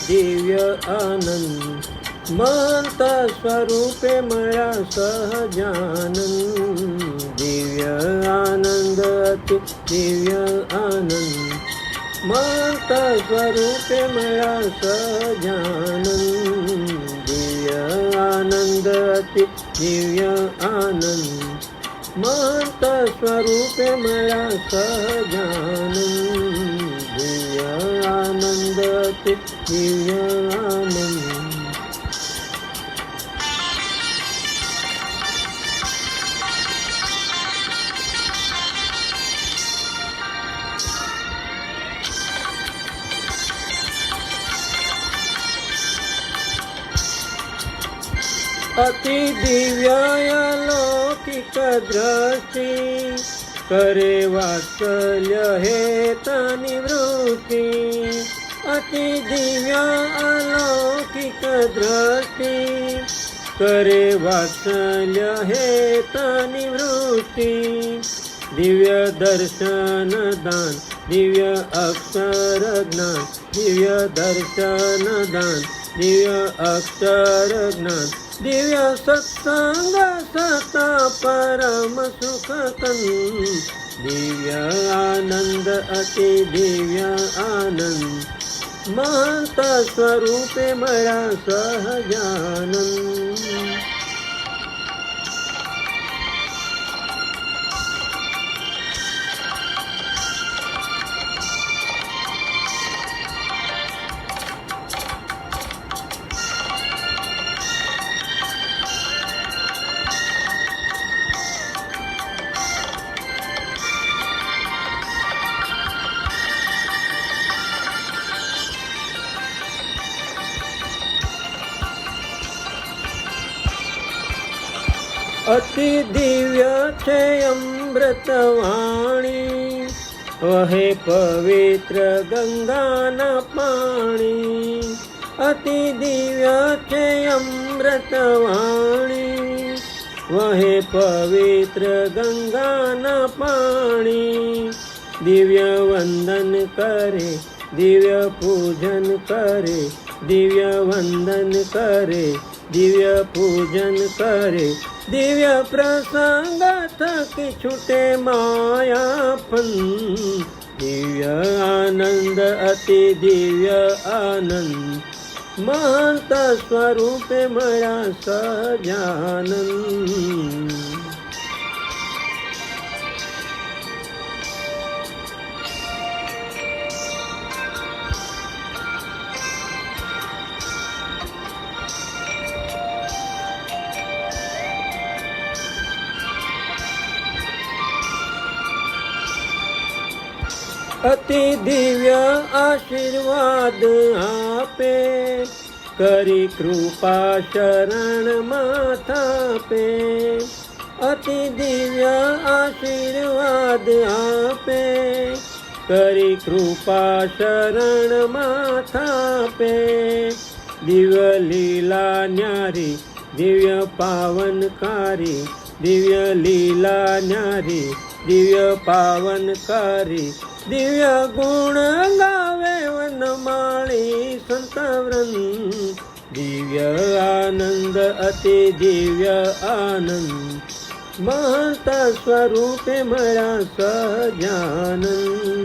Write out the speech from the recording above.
दिव्य आनंद महंत स्वरूपे मळा सहजानंद दिव्य आनंद अति दिव्य आनंद महंत स्वरूपे मळा सहजानंद दिव्य आनंद अति दिव्य आनंद महंत स्वरूपे मळा सहजानंद दिव्य आनंद अति दिव्य आनंद अति दिव्य अलौकिक दृष्टि करे वात्सल्य हेता निवृत्ति अति दिव्य अलौकिक दृष्टि करे वात्सल्य हेता निवृत्ति दिव्य दर्शन दान दिव्य अक्षर ज्ञान दिव्य दर्शन दान दिव्य अक्षर ज्ञान दिव्य सत्संग सता परम सुख कंद दिव्य आनंद अति दिव्य आनंद महंत स्वरूपे मळा सहजानंद अति दिव्य छे अमृतवाणी वहे पवित्र गंगाना पाणी अति दिव्य छे अमृतवाणी वहे पवित्र गंगाना पाणी दिव्य वंदन करे दिव्य पूजन करे दिव्य वंदन करे दिव्य पूजन करे दिव्य प्रसंग थकी छूटे मायापन दिव्य आनंद अति दिव्य आनंद महंत स्वरूपे मळा सहजानंद अति दिव्य आशीर्वाद आपे करी कृपा शरण माथा पे अति दिव्य आशीर्वाद आपे करी कृपा शरण माथा पे दिव्य लीला न्यारी दिव्य पावनकारी दिव्य लीला न्यारी दिव्य पावनकारी दिव्य गुण गावे वनमाळी संतवृंद दिव्य आनंद अति दिव्य आनंद महंत स्वरूपे मळा सहजानंद